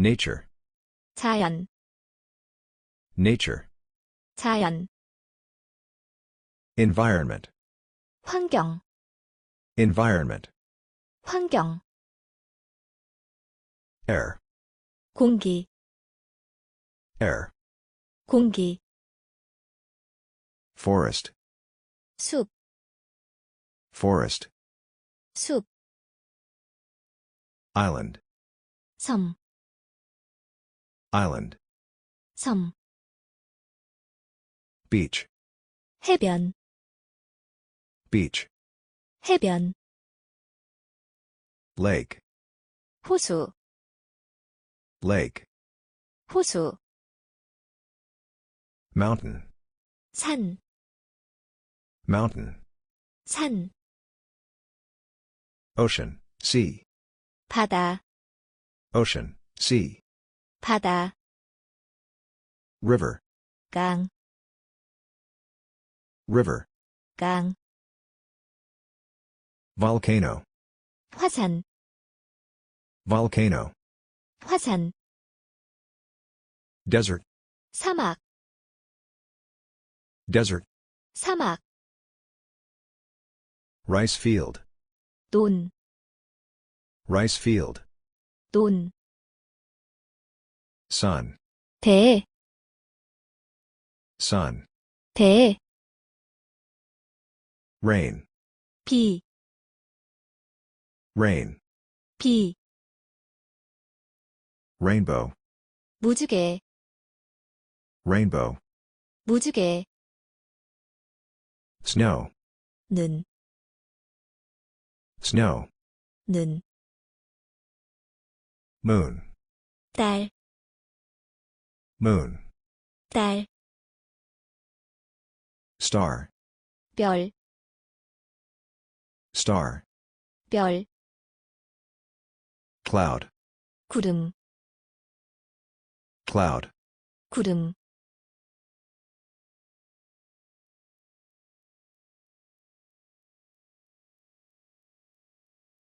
nature, 자연, nature, 자연, environment, 환경, environment, 환경, air, 공기, air, 공기, forest, 숲, forest, 숲, island, 섬, island, 섬, beach, 해변, beach, 해변, lake, 호수, lake, 호수, mountain, 산, mountain, 산, ocean, sea, 바다, ocean, sea, 바다, river, 강, river, 강, volcano, 화산, volcano, 화산, desert, 사막, desert, 사막, rice field, 논, rice field, 논, sun, 대, sun, 대, rain, 비, rain, 비, rainbow, 무지개, rainbow, 무지개, snow, 는, snow, 는, moon, 딸, moon, 딸, star, 별, star, 별, cloud, 구름, cloud, 구름,